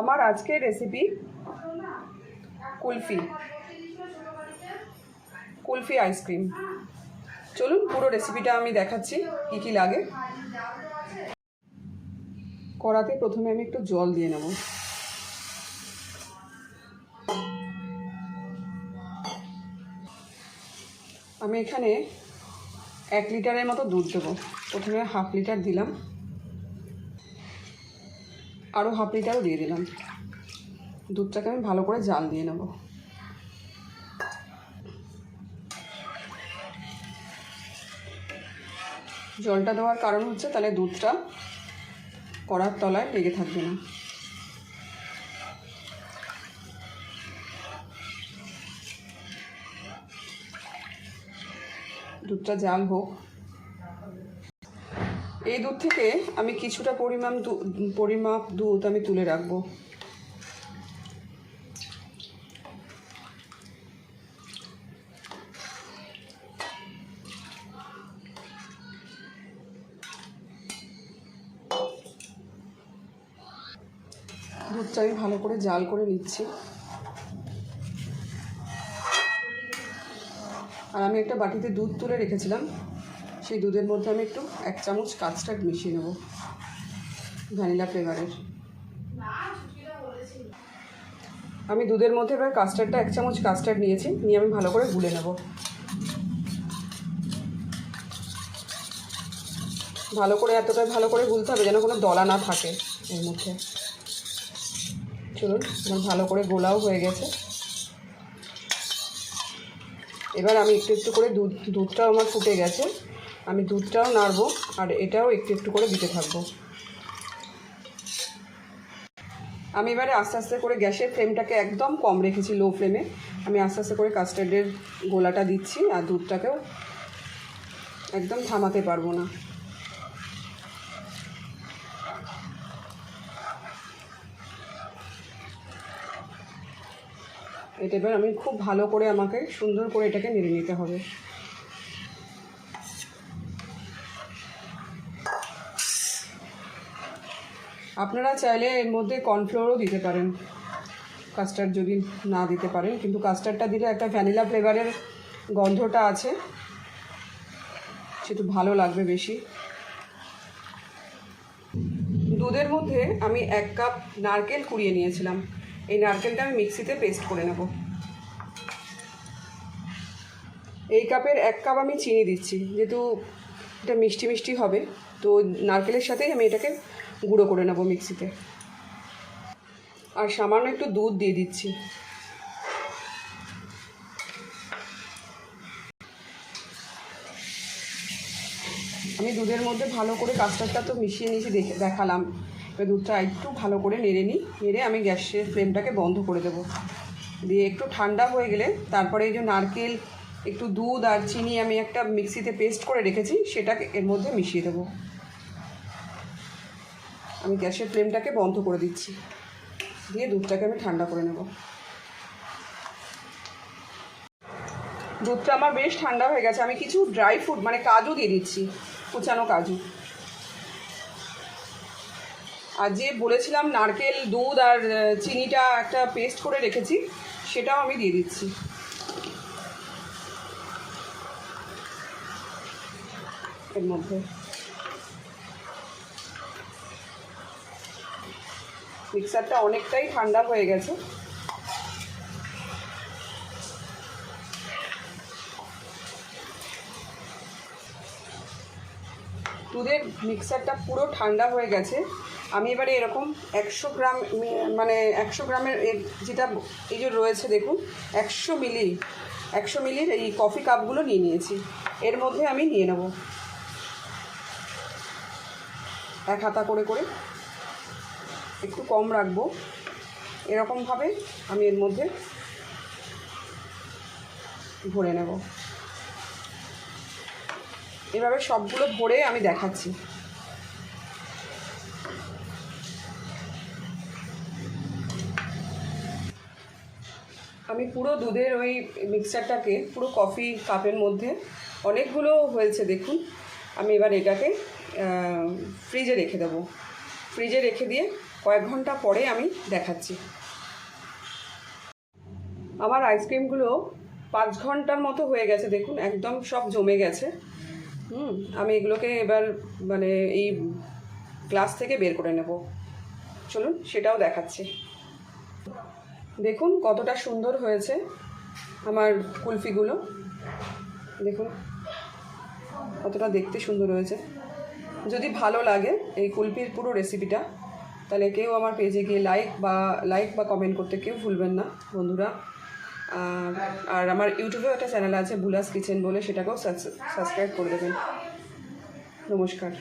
আমার আজকের recipe kulfi ice cream. চলুন পুরো রেসিপিটা আমি দেখাচ্ছি কি কি লাগে। কড়াতে প্রথমে আমি একটু জল দিয়ে নেব। আমি এখানে 1 লিটারের মতো দুধ দেবো। প্রথমে 1/2 লিটার দিলাম, আরও 1/2 লিটারও দিয়ে দিলাম। দুধটাকে আমি ভালো করে জাল দিয়ে নেব। জলটা দেওয়ার কারণ হচ্ছে তাহলে দুধটা কড়ার তলায় লেগে থাকবে না। দুধটা জাল হোক। এই দুধ থেকে আমি কিছুটা পরিমাপ দুধ আমি তুলে রাখবো। দুধটা আমি ভালো করে জাল করে নিচ্ছি। আর আমি একটা বাটিতে দুধ তুলে রেখেছিলাম, সেই দুধের মধ্যে আমি একটু 1 চামচ কাস্টার্ড মিশিয়ে নেব, ভ্যানিলা ফ্লেভারের। আমি দুধের মধ্যে এবার 1 চামচ কাস্টার্ড নিয়েছি, নিয়ে আমি ভালো করে গুলে নেব। ভালো করে এতটাই ভালো করে গুলতে হবে যেন কোনো দলা না থাকে এর মধ্যে। চলুন, আমার ভালো করে গোলাও হয়ে গেছে। এবার আমি একটু একটু করে দুধটাও আমার ফুটে গেছে, আমি দুধটাও নাড়বো আর এটাও একটু একটু করে দিতে থাকবো। আমি এবারে আস্তে আস্তে করে গ্যাসের ফ্লেমটাকে একদম কম রেখেছি, লো ফ্লেমে। আমি আস্তে আস্তে করে কাস্টার্ডের গোলাটা দিচ্ছি, আর দুধটাকেও একদম থামাতে পারবো না। এটা এবার আমি খুব ভালো করে আমাকে সুন্দর করে এটাকে নেড়ে নিতে হবে। আপনারা চাইলে এর মধ্যে কর্নফ্লোরও দিতে পারেন, কাস্টার্ড যদি না দিতে পারেন, কিন্তু কাস্টার্ডটা দিলে একটা ভ্যানিলা ফ্লেভারের গন্ধটা আছে, সেটা ভালো লাগবে বেশি। দুধের মধ্যে আমি 1 কাপ নারকেল কুড়িয়ে নিয়েছিলাম, এই নারকেলটা আমি মিক্সিতে পেস্ট করে নেব। এই কাপের 1 কাপ আমি চিনি দিচ্ছি, যেহেতু এটা মিষ্টি মিষ্টি হবে, তো নারকেলের সাথেই আমি এটাকে গুঁড়ো করে নেব মিক্সিতে। আর সামান্য একটু দুধ দিয়ে দিচ্ছি। আমি দুধের মধ্যে ভালো করে কাস্টার্ডটা তো মিশিয়ে নিয়েছি, দেখালাম। এবার দুধটা একটু ভালো করে নেড়ে আমি গ্যাসের ফ্লেমটাকে বন্ধ করে দেব। দিয়ে একটু ঠান্ডা হয়ে গেলে তারপরে এই যে নারকেল, একটু দুধ আর চিনি আমি একটা মিক্সিতে পেস্ট করে রেখেছি, সেটাকে এর মধ্যে মিশিয়ে দেব। আমি গ্যাসের ফ্লেমটাকে বন্ধ করে দিচ্ছি, দিয়ে দুধটাকে আমি ঠান্ডা করে নেব। দুধটা আমার বেশ ঠান্ডা হয়ে গেছে। আমি কিছু ড্রাই ফ্রুট মানে কাজু দিয়ে দিচ্ছি, কুচানো কাজু। আর যে বলেছিলাম নারকেল, দুধ আর চিনিটা একটা পেস্ট করে রেখেছি, সেটাও আমি দিয়ে দিচ্ছি এর মধ্যে। মিক্সারটা অনেকটাই ঠান্ডা হয়ে গেছে। দুধের মিক্সারটা পুরো ঠান্ডা হয়ে গেছে। আমি এবারে এরকম 100 গ্রাম, মানে 100 গ্রামের যেটা এই যে রয়েছে দেখুন, 100 মিলির এই কফি কাপগুলো নিয়ে নিয়েছি। এর মধ্যে আমি নিয়ে নেব 1 হাতা করে করে, একটু কম রাখবো। এরকমভাবে আমি এর মধ্যে ভরে নেব। এভাবে সবগুলো ভরে আমি দেখাচ্ছি। আমি পুরো দুধের ওই মিক্সচারটাকে পুরো কফি কাপের মধ্যে, অনেকগুলো হয়েছে দেখুন। আমি এবার এটাকে ফ্রিজে রেখে দেবো। ফ্রিজে রেখে দিয়ে কয়েক ঘন্টা পরে আমি দেখাচ্ছি। আমার আইসক্রিমগুলো 5 ঘন্টার মতো হয়ে গেছে, দেখুন একদম সব জমে গেছে। আমি এগুলোকে এবার মানে এই গ্লাস থেকে বের করে নেব। চলুন সেটাও দেখাচ্ছি। দেখুন কতটা সুন্দর হয়েছে আমার কুলফিগুলো, দেখুন কতটা দেখতে সুন্দর হয়েছে। যদি ভালো লাগে এই কুলফির পুরো রেসিপিটা, তাহলে কেউ আমার পেজে গিয়ে লাইক বা কমেন্ট করতে কেউ ভুলবেন না বন্ধুরা। আর আমার ইউটিউবেও একটা চ্যানেল আছে বুলাস কিচেন বলে, সেটাকেও সাবস্ক্রাইব করে দেবেন। নমস্কার।